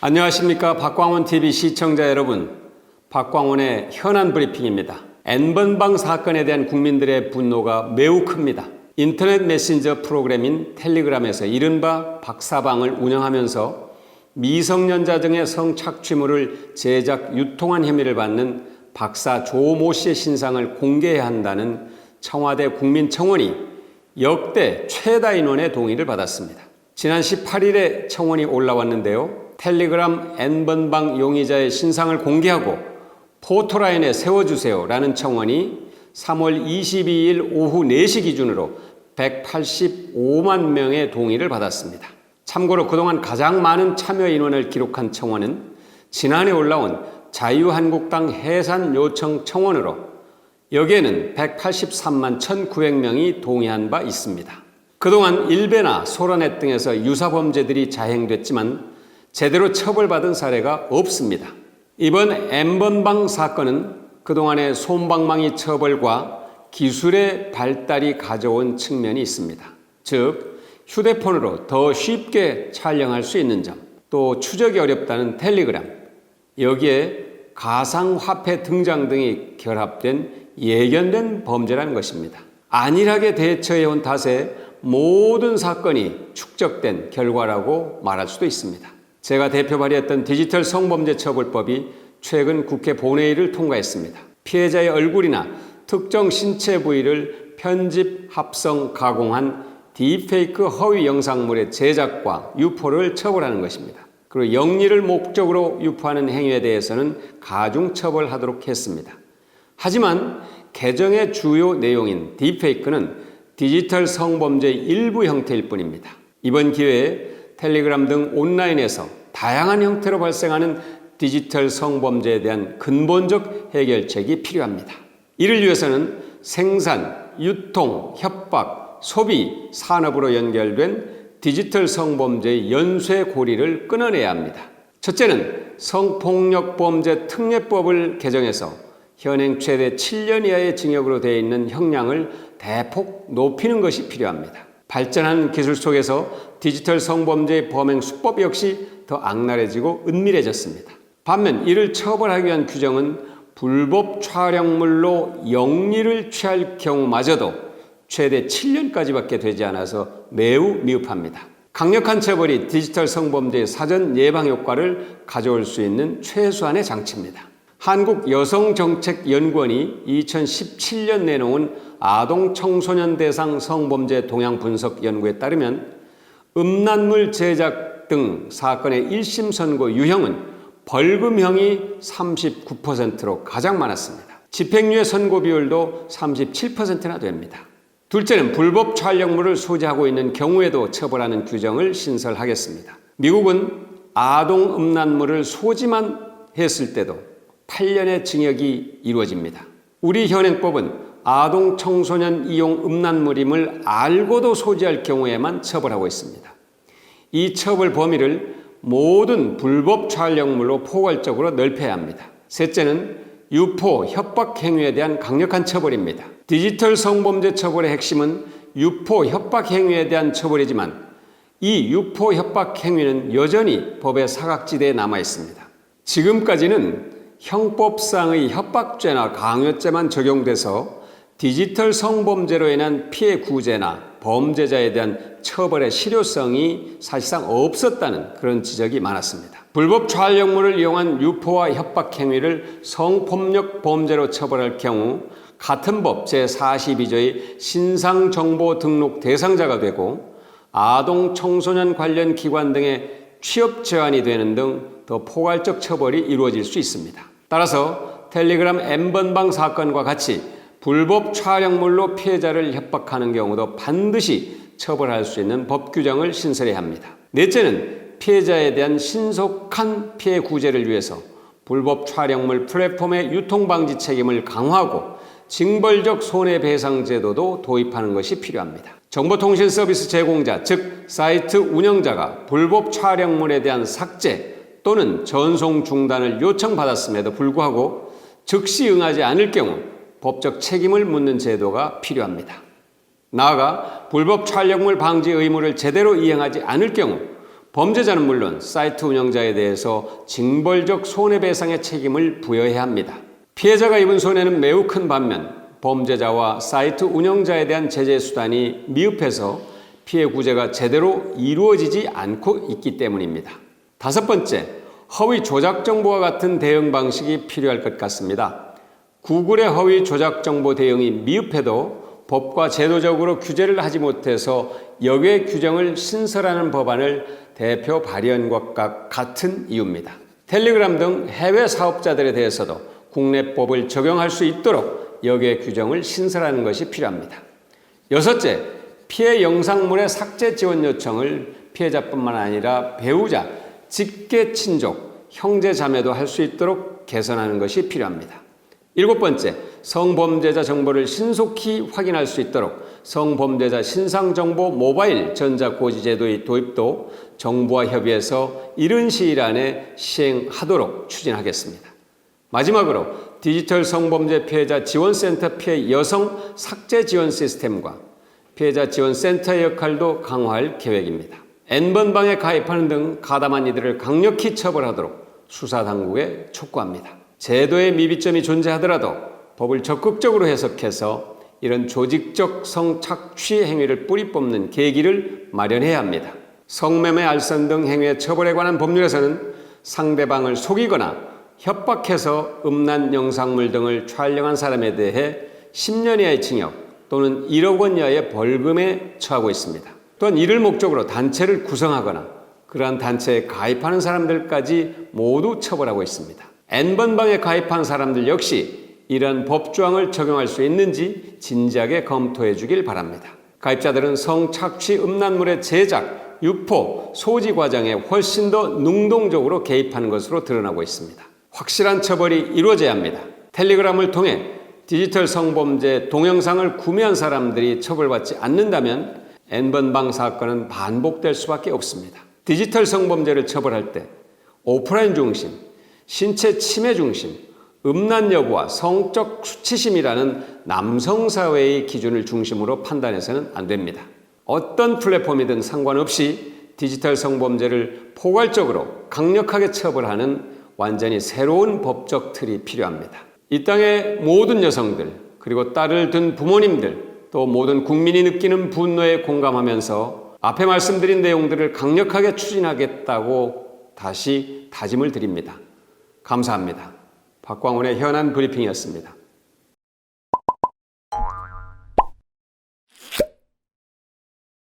안녕하십니까. 박광원TV 시청자 여러분, 박광원의 현안 브리핑입니다. N번방 사건에 대한 국민들의 분노가 매우 큽니다. 인터넷 메신저 프로그램인 텔레그램에서 이른바 박사방을 운영하면서 미성년자 등의 성착취물을 제작, 유통한 혐의를 받는 박사 조모 씨의 신상을 공개해야 한다는 청와대 국민청원이 역대 최다 인원의 동의를 받았습니다. 지난 18일에 청원이 올라왔는데요. 텔레그램 N번방 용의자의 신상을 공개하고 포토라인에 세워주세요 라는 청원이 3월 22일 오후 4시 기준으로 185만 명의 동의를 받았습니다. 참고로 그동안 가장 많은 참여 인원을 기록한 청원은 지난해 올라온 자유한국당 해산 요청 청원으로 여기에는 183만 1,900명이 동의한 바 있습니다. 그동안 일베나 소라넷 등에서 유사범죄들이 자행됐지만 제대로 처벌받은 사례가 없습니다. 이번 N번방 사건은 그동안의 솜방망이 처벌과 기술의 발달이 가져온 측면이 있습니다. 즉, 휴대폰으로 더 쉽게 촬영할 수 있는 점, 또 추적이 어렵다는 텔레그램, 여기에 가상화폐 등장 등이 결합된 예견된 범죄라는 것입니다. 안일하게 대처해온 탓에 모든 사건이 축적된 결과라고 말할 수도 있습니다. 제가 대표 발의했던 디지털 성범죄 처벌법이 최근 국회 본회의를 통과했습니다. 피해자의 얼굴이나 특정 신체 부위를 편집, 합성, 가공한 딥페이크 허위 영상물의 제작과 유포를 처벌하는 것입니다. 그리고 영리를 목적으로 유포하는 행위에 대해서는 가중 처벌하도록 했습니다. 하지만 개정의 주요 내용인 딥페이크는 디지털 성범죄의 일부 형태일 뿐입니다. 이번 기회에 텔레그램 등 온라인에서 다양한 형태로 발생하는 디지털 성범죄에 대한 근본적 해결책이 필요합니다. 이를 위해서는 생산, 유통, 협박, 소비, 산업으로 연결된 디지털 성범죄의 연쇄고리를 끊어내야 합니다. 첫째는 성폭력범죄 특례법을 개정해서 현행 최대 7년 이하의 징역으로 되어 있는 형량을 대폭 높이는 것이 필요합니다. 발전한 기술 속에서 디지털 성범죄의 범행 수법 역시 더 악랄해지고 은밀해졌습니다. 반면 이를 처벌하기 위한 규정은 불법 촬영물로 영리를 취할 경우마저도 최대 7년까지밖에 되지 않아서 매우 미흡합니다. 강력한 처벌이 디지털 성범죄의 사전 예방 효과를 가져올 수 있는 최소한의 장치입니다. 한국여성정책연구원이 2017년 내놓은 아동 청소년 대상 성범죄 동향 분석 연구에 따르면 음란물 제작 등 사건의 1심 선고 유형은 벌금형이 39%로 가장 많았습니다. 집행유예 선고 비율도 37%나 됩니다. 둘째는 불법 촬영물을 소지하고 있는 경우에도 처벌하는 규정을 신설하겠습니다. 미국은 아동 음란물을 소지만 했을 때도 8년의 징역이 이루어집니다. 우리 현행법은 아동 청소년 이용 음란물임을 알고도 소지할 경우에만 처벌하고 있습니다. 이 처벌 범위를 모든 불법 촬영물로 포괄적으로 넓혀야 합니다. 셋째는 유포, 협박 행위에 대한 강력한 처벌입니다. 디지털 성범죄 처벌의 핵심은 유포, 협박 행위에 대한 처벌이지만 이 유포, 협박 행위는 여전히 법의 사각지대에 남아 있습니다. 지금까지는 형법상의 협박죄나 강요죄만 적용돼서 디지털 성범죄로 인한 피해 구제나 범죄자에 대한 처벌의 실효성이 사실상 없었다는 그런 지적이 많았습니다. 불법 촬영물을 이용한 유포와 협박 행위를 성폭력 범죄로 처벌할 경우 같은 법 제42조의 신상정보 등록 대상자가 되고 아동 청소년 관련 기관 등의 취업 제한이 되는 등 더 포괄적 처벌이 이루어질 수 있습니다. 따라서 텔레그램 N번방 사건과 같이 불법 촬영물로 피해자를 협박하는 경우도 반드시 처벌할 수 있는 법 규정을 신설해야 합니다. 넷째는 피해자에 대한 신속한 피해 구제를 위해서 불법 촬영물 플랫폼의 유통 방지 책임을 강화하고 징벌적 손해배상 제도도 도입하는 것이 필요합니다. 정보통신 서비스 제공자, 즉 사이트 운영자가 불법 촬영물에 대한 삭제 또는 전송 중단을 요청받았음에도 불구하고 즉시 응하지 않을 경우 법적 책임을 묻는 제도가 필요합니다. 나아가 불법 촬영물 방지 의무를 제대로 이행하지 않을 경우 범죄자는 물론 사이트 운영자에 대해서 징벌적 손해배상의 책임을 부여해야 합니다. 피해자가 입은 손해는 매우 큰 반면 범죄자와 사이트 운영자에 대한 제재 수단이 미흡해서 피해 구제가 제대로 이루어지지 않고 있기 때문입니다. 다섯 번째, 허위 조작 정보와 같은 대응 방식이 필요할 것 같습니다. 구글의 허위 조작 정보 대응이 미흡해도 법과 제도적으로 규제를 하지 못해서 역외 규정을 신설하는 법안을 대표 발의한 것과 같은 이유입니다. 텔레그램 등 해외 사업자들에 대해서도 국내 법을 적용할 수 있도록 역외 규정을 신설하는 것이 필요합니다. 여섯째, 피해 영상물의 삭제 지원 요청을 피해자뿐만 아니라 배우자, 직계 친족, 형제 자매도 할 수 있도록 개선하는 것이 필요합니다. 일곱 번째, 성범죄자 정보를 신속히 확인할 수 있도록 성범죄자 신상정보 모바일 전자고지제도의 도입도 정부와 협의해서 이른 시일 안에 시행하도록 추진하겠습니다. 마지막으로 디지털 성범죄 피해자 지원센터 피해 여성 삭제 지원 시스템과 피해자 지원센터의 역할도 강화할 계획입니다. N번방에 가입하는 등 가담한 이들을 강력히 처벌하도록 수사당국에 촉구합니다. 제도의 미비점이 존재하더라도 법을 적극적으로 해석해서 이런 조직적 성착취 행위를 뿌리 뽑는 계기를 마련해야 합니다. 성매매, 알선 등 행위의 처벌에 관한 법률에서는 상대방을 속이거나 협박해서 음란 영상물 등을 촬영한 사람에 대해 10년 이하의 징역 또는 1억 원 이하의 벌금에 처하고 있습니다. 또한 이를 목적으로 단체를 구성하거나 그러한 단체에 가입하는 사람들까지 모두 처벌하고 있습니다. N번방에 가입한 사람들 역시 이러한 법조항을 적용할 수 있는지 진지하게 검토해 주길 바랍니다. 가입자들은 성착취 음란물의 제작, 유포, 소지 과정에 훨씬 더 능동적으로 개입하는 것으로 드러나고 있습니다. 확실한 처벌이 이루어져야 합니다. 텔레그램을 통해 디지털 성범죄 동영상을 구매한 사람들이 처벌받지 않는다면 N번방 사건은 반복될 수밖에 없습니다. 디지털 성범죄를 처벌할 때 오프라인 중심, 신체 침해 중심, 음란 여부와 성적 수치심이라는 남성사회의 기준을 중심으로 판단해서는 안 됩니다. 어떤 플랫폼이든 상관없이 디지털 성범죄를 포괄적으로 강력하게 처벌하는 완전히 새로운 법적 틀이 필요합니다. 이 땅의 모든 여성들, 그리고 딸을 둔 부모님들, 또 모든 국민이 느끼는 분노에 공감하면서 앞에 말씀드린 내용들을 강력하게 추진하겠다고 다시 다짐을 드립니다. 감사합니다. 박광훈의 현안 브리핑이었습니다.